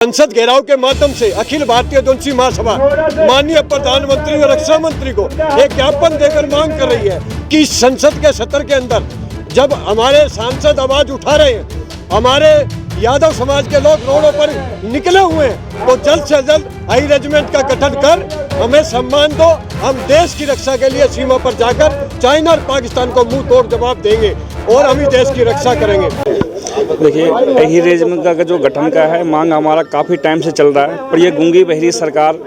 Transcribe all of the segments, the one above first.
संसद घेराव के माध्यम से अखिल भारतीय जनसी महासभा माननीय प्रधानमंत्री और रक्षा मंत्री को एक ज्ञापन देकर मांग कर रही है कि संसद के सत्र के अंदर जब हमारे सांसद आवाज उठा रहे हैं, हमारे यादव समाज के लोग रोडों पर निकले हुए हैं, तो जल्द से जल्द हाई रेजिमेंट का गठन कर हमें सम्मान दो। हम देश की रक्षा के लिए सीमा पर जाकर चाइना और पाकिस्तान को मुंह तोड़ जवाब देंगे और हम ही देश की रक्षा करेंगे। देखिए, यही रेजिमेंट का जो गठन का है मांग हमारा काफ़ी टाइम से चल रहा है, पर ये गूंगी बहरी सरकार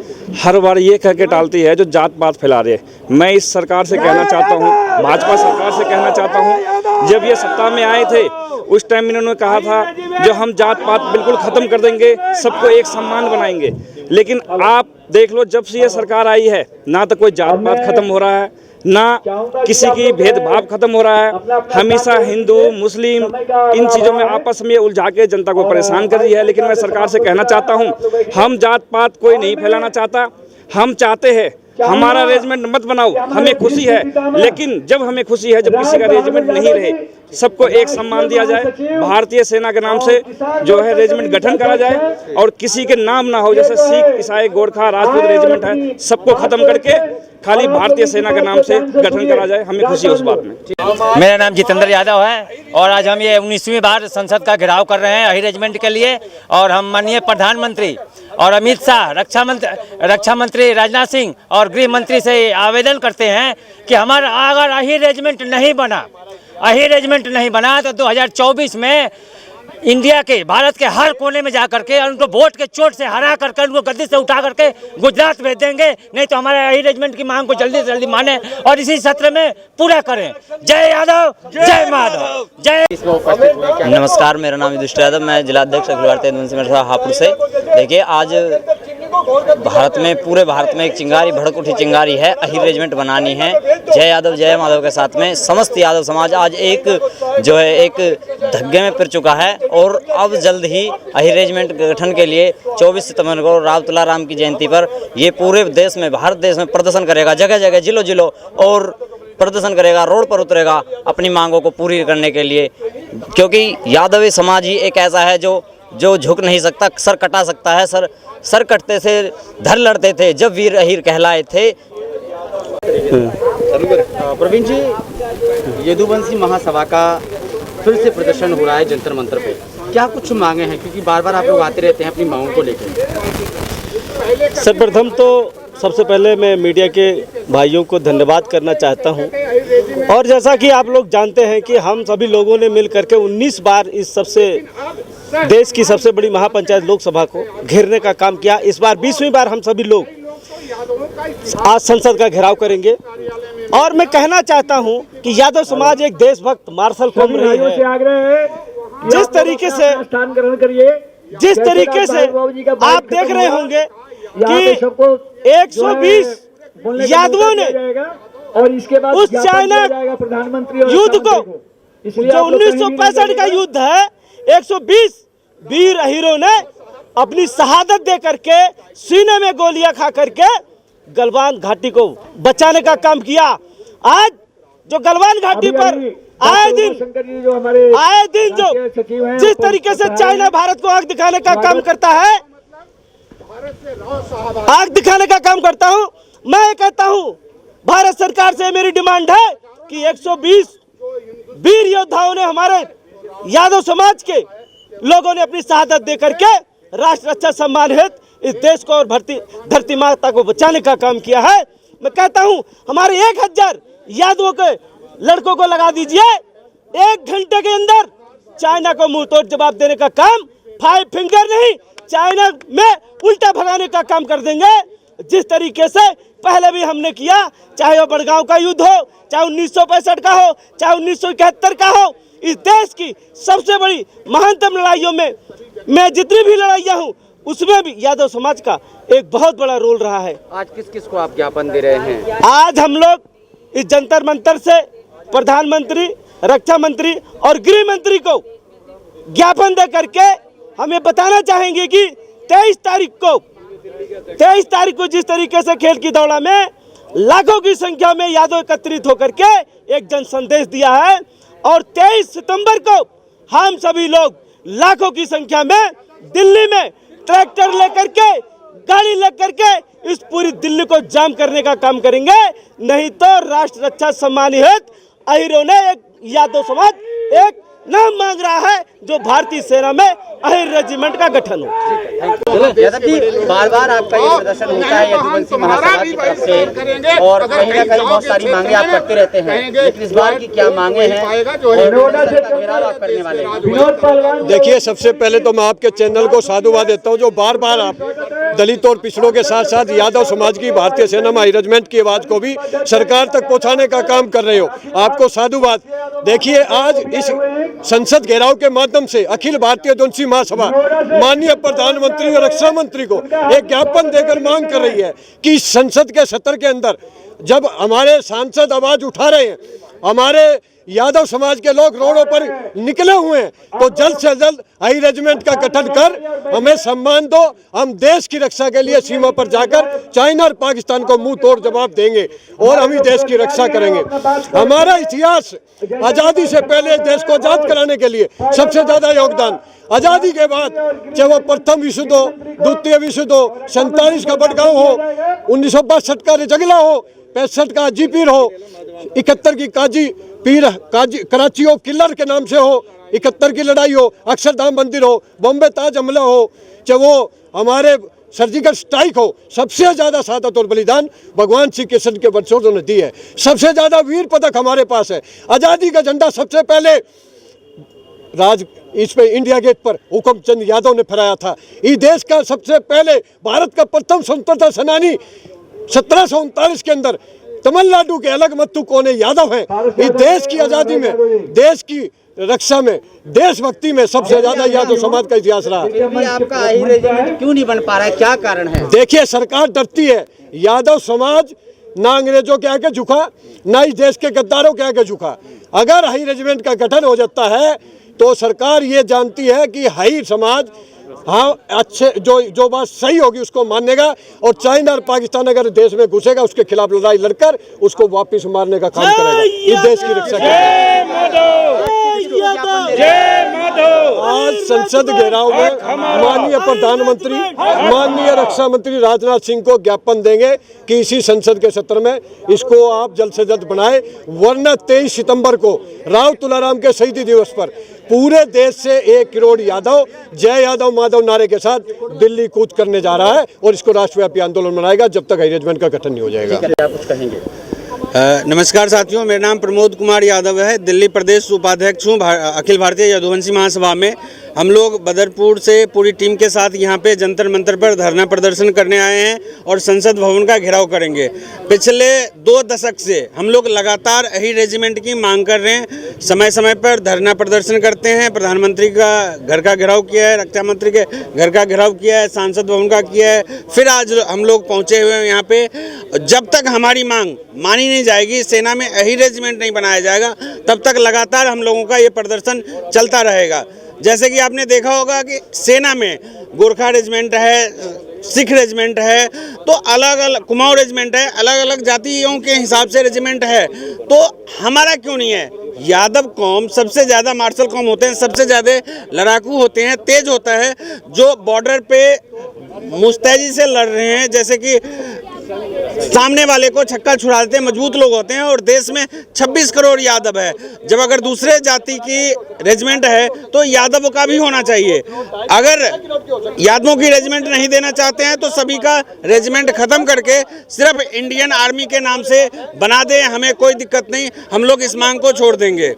हर बार ये कह के टालती है जो जात पात फैला रही है। मैं इस सरकार से कहना चाहता हूँ, भाजपा सरकार से कहना चाहता हूँ, जब ये सत्ता में आए थे उस टाइम इन्होंने कहा था जो हम जात पात बिल्कुल ख़त्म कर देंगे, सबको एक सम्मान बनाएंगे। लेकिन आप देख लो, जब से ये सरकार आई है ना तो कोई जात पात खत्म हो रहा है, ना किसी की भेदभाव खत्म हो रहा है। हमेशा हिंदू मुस्लिम इन चीज़ों में आपस में उलझा के जनता को परेशान कर रही है। लेकिन मैं सरकार से कहना चाहता हूं, हम जात पात कोई नहीं फैलाना चाहता। हम चाहते हैं हमारा रेजिमेंट मत बनाओ, हमें खुशी है, लेकिन जब हमें खुशी है जब किसी का रेजिमेंट नहीं रहे, सबको एक सम्मान दिया जाए। भारतीय सेना के नाम से जो है रेजिमेंट गठन करा जाए और किसी के नाम ना हो, जैसे सिख ईसाई गोरखा राजपूत रेजिमेंट है, सबको खत्म करके खाली भारतीय सेना के नाम से गठन करा जाए। हमें खुशी है उस बात में। मेरा नाम जितेंद्र यादव है और आज हम ये 19वीं बार संसद का घेराव कर रहे हैं हाई रेजिमेंट के लिए। और हम माननीय प्रधानमंत्री और अमित शाह, रक्षा मंत्री राजनाथ सिंह और गृह मंत्री से आवेदन करते हैं कि हमारा अगर अही रेजिमेंट नहीं बना तो 2024 में इंडिया के भारत के हर कोने में जा करके उनको वोट के चोट से हरा करके उनको गद्दी से उठा करके गुजरात भेज देंगे। नहीं तो हमारे हाई रेजिमेंट की मांग को जल्दी से जल्दी माने और इसी सत्र में पूरा करें। जय यादव, जय माधव, जय। नमस्कार, मेरा नाम युधिष्ठिर यादव, मैं जिलाध्यक्ष अखिल भारतीय जनसी महासभा हापुड़ से। देखिए, आज भारत में पूरे भारत में एक चिंगारी, भड़क उठी चिंगारी है, अही रेजिमेंट बनानी है। जय यादव जय माधव के साथ में समस्त यादव समाज आज एक धग्गे में पिर चुका है और अब जल्द ही अही रेजिमेंट गठन के लिए 24 सितंबर को राव तुलाराम की जयंती पर ये पूरे देश में, भारत देश में प्रदर्शन करेगा, जगह जगह जिलों जिलों और प्रदर्शन करेगा, रोड पर उतरेगा अपनी मांगों को पूरी करने के लिए। क्योंकि यादवी समाज ही एक ऐसा है जो झुक नहीं सकता, सर कटा सकता है। सर कटते से धर लड़ते थे जब वीर अहीर कहलाए थे। प्रवीण जी, यदुवंशी महासभा का फिर से प्रदर्शन हो रहा है जंतर मंतर पे, क्या कुछ मांगे हैं? क्योंकि बार बार आप लोग आते रहते हैं अपनी मांगों को लेकर। सर्वप्रथम तो सबसे पहले मैं मीडिया के भाइयों को धन्यवाद करना चाहता हूं। और जैसा कि आप लोग जानते हैं कि हम सभी लोगों ने मिल करके 19 बार इस देश की सबसे बड़ी महापंचायत लोकसभा को घेरने का काम किया। इस बार 20वीं बार हम सभी लोग आज संसद का घेराव करेंगे। और मैं कहना चाहता हूं कि यादव समाज एक देशभक्त मार्शल कौम रही है। जिस तरीके से आप देख रहे होंगे कि 120 यादवों ने उस चाइना युद्ध को, जो 1965 का युद्ध है, 120 वीर अहीरों ने अपनी शहादत दे करके सीने में गोलियां खा करके गलवान घाटी को बचाने का काम किया। आज जो गलवान घाटी पर आए दिन जो जिस तरीके से चाइना भारत को आग दिखाने का काम करता है, मैं कहता हूं भारत सरकार से मेरी डिमांड है कि 120 वीर योद्धाओं ने, हमारे यादव समाज के लोगों ने अपनी शहादत दे करके राष्ट्र रक्षा सम्मान हेतु इस देश को और धरती माता को बचाने का काम किया है। मैं कहता हूं हमारे 1000 यादवों के लड़कों को लगा दीजिए, 1 घंटे के अंदर चाइना को मुंह तोड़ जवाब देने का काम, 5 फिंगर नहीं, चाइना में उल्टा भगाने का काम कर देंगे। जिस तरीके से पहले भी हमने किया, चाहे वो बड़गांव का युद्ध हो, चाहे 1965 का हो, चाहे 1971 का हो, इस देश की सबसे बड़ी महानतम लड़ाइयों में मैं जितनी भी लड़ाइयाँ हूँ उसमें भी यादव समाज का एक बहुत बड़ा रोल रहा है। आज किस किस को आप ज्ञापन दे रहे हैं? आज हम लोग इस जंतर मंतर से प्रधानमंत्री, रक्षा मंत्री और गृह मंत्री को ज्ञापन दे करके हमें बताना चाहेंगे कि 23 तारीख को जिस तरीके से खेल की दौड़ा में लाखों की संख्या में यादव एकत्रित होकर के एक जन संदेश दिया है, और 23 सितंबर को हम सभी लोग लाखों की संख्या में दिल्ली में ट्रैक्टर लेकर के, गाड़ी लेकर के इस पूरी दिल्ली को जाम करने का काम करेंगे। नहीं तो राष्ट्र रक्षा सम्मान हेतु अहिरों ने, एक यादव समाज एक नाम मांग रहा है जो भारतीय सेना में अहिर रेजिमेंट का गठन हो। यादव जी, बार बार आपका ये प्रदर्शन होता है यदुवंशी महासभा की तरफ से और कहीं ना कहीं बहुत सारी मांगे आप करते रहते हैं, लेकिन इस बार की क्या मांगे हैं और घेराव आप करने वाले हैं? देखिए, सबसे पहले तो मैं आपके चैनल को साधुवाद देता हूं जो बार बार आप दलित और पिछड़ों के साथ साथ यादव समाज की भारतीय सेना में अहिर रेजिमेंट की आवाज को भी सरकार तक पहुंचाने का काम कर रहे हो, आपको साधुवाद। देखिए, आज इस संसद घेराव के माध्यम से अखिल भारतीय यदुवंशी महासभा माननीय प्रधानमंत्री और रक्षा मंत्री को एक ज्ञापन देकर मांग कर रही है कि संसद के सत्र के अंदर जब हमारे सांसद आवाज उठा रहे हैं, हमारे यादव समाज के लोग रोडों पर निकले हुए हैं, तो जल्द से जल्द अहिर रेजिमेंट का गठन कर हमें सम्मान दो। हम देश की रक्षा के लिए सीमा पर जाकर चाइना और पाकिस्तान को मुंह तोड़ जवाब देंगे और हम ही देश की रक्षा करेंगे। हमारा इतिहास आज़ादी से पहले देश को आजाद कराने के लिए सबसे ज्यादा योगदान आज़ादी के बाद, चाहे वो प्रथम विश्व युद्ध हो, द्वितीय विश्व युद्ध हो, 47 का बड़गांव हो, 1962 का रजगला हो, 65 का हाजीपीर हो, 71 की कराची हो किलर के नाम से हो, 71 की लड़ाई हो, अक्षरधाम मंदिर हो, बॉम्बे ताज हमला हो, चाहे वो हमारे सर्जिकल स्ट्राइक हो, सबसे ज्यादा शहादत और बलिदान भगवान श्री कृष्ण के वंशजों ने दी है। सबसे ज्यादा वीर पदक हमारे पास है। आज़ादी का झंडा सबसे पहले इस पे इंडिया गेट पर हुकुमचंद यादव ने फहराया था। इस देश का सबसे पहले भारत का प्रथम स्वतंत्रता सेनानी 1739 के अंदर तमिलनाडु के अलग मत्तू कोने यादव हैं। इस देश की आज़ादी में, देश की रक्षा में, देशभक्ति में सबसे ज्यादा यादव समाज का इतिहास रहा। फिर आपका अहिर रेजिमेंट क्यों नहीं बन पा रहा है, क्या कारण है? देखिए, सरकार डरती है। यादव समाज ना अंग्रेजों के आगे झुका, ना इस देश के गद्दारों के आगे झुका। अगर अहिर रेजिमेंट का गठन हो जाता है तो सरकार ये जानती है कि अहिर समाज हाँ अच्छे जो बात सही होगी उसको मानेगा और चाइना और पाकिस्तान अगर देश में घुसेगा उसके खिलाफ लड़ाई लड़कर उसको वापस मारने का काम करेगा इस देश की रक्षा के। आज संसद घेराव में माननीय प्रधानमंत्री, माननीय रक्षा मंत्री राजनाथ सिंह को ज्ञापन देंगे कि इसी संसद के सत्र में इसको आप जल्द से जल्द बनाए, वरना 23 सितंबर को राव तुलाराम के शहीदी दिवस पर पूरे देश से 1 करोड़ यादव जय यादव माधव नारे के साथ दिल्ली कूच करने जा रहा है और इसको राष्ट्रव्यापी आंदोलन बनाएगा जब तक अहिर रेजिमेंट का गठन नहीं हो जाएगा। आप कुछ कहेंगे? नमस्कार साथियों, मेरा नाम प्रमोद कुमार यादव है, दिल्ली प्रदेश उपाध्यक्ष हूँ अखिल भारतीय यदुवंशी महासभा में। हम लोग बदरपुर से पूरी टीम के साथ यहाँ पे जंतर मंतर पर धरना प्रदर्शन करने आए हैं और संसद भवन का घेराव करेंगे। पिछले 2 दशक से हम लोग लगातार अहिर रेजिमेंट की मांग कर रहे हैं, समय समय पर धरना प्रदर्शन करते हैं। प्रधानमंत्री का घर का घेराव किया है, रक्षा मंत्री के घर का घेराव किया है, सांसद भवन का किया है, फिर आज हम लोग पहुँचे हुए हैं यहाँ पे। जब तक हमारी मांग मानी नहीं जाएगी, सेना में अहिर रेजिमेंट नहीं बनाया जाएगा, तब तक लगातार हम लोगों का ये प्रदर्शन चलता रहेगा। जैसे कि आपने देखा होगा कि सेना में गोरखा रेजिमेंट है, सिख रेजिमेंट है, तो अलग अलग कुमाऊं रेजिमेंट है, अलग अलग जातियों के हिसाब से रेजिमेंट है, तो हमारा क्यों नहीं है? यादव कौम सबसे ज़्यादा मार्शल कौम होते हैं, सबसे ज़्यादा लड़ाकू होते हैं, तेज होता है, जो बॉर्डर पे मुस्तैदी से लड़ रहे हैं, जैसे कि सामने वाले को छक्का छुड़ा देते हैं, मजबूत लोग होते हैं। और देश में 26 करोड़ यादव है, जब अगर दूसरे जाति की रेजिमेंट है तो यादवों का भी होना चाहिए। अगर यादवों की रेजिमेंट नहीं देना चाहते हैं तो सभी का रेजिमेंट खत्म करके सिर्फ इंडियन आर्मी के नाम से बना दें, हमें कोई दिक्कत नहीं, हम लोग इस मांग को छोड़ देंगे।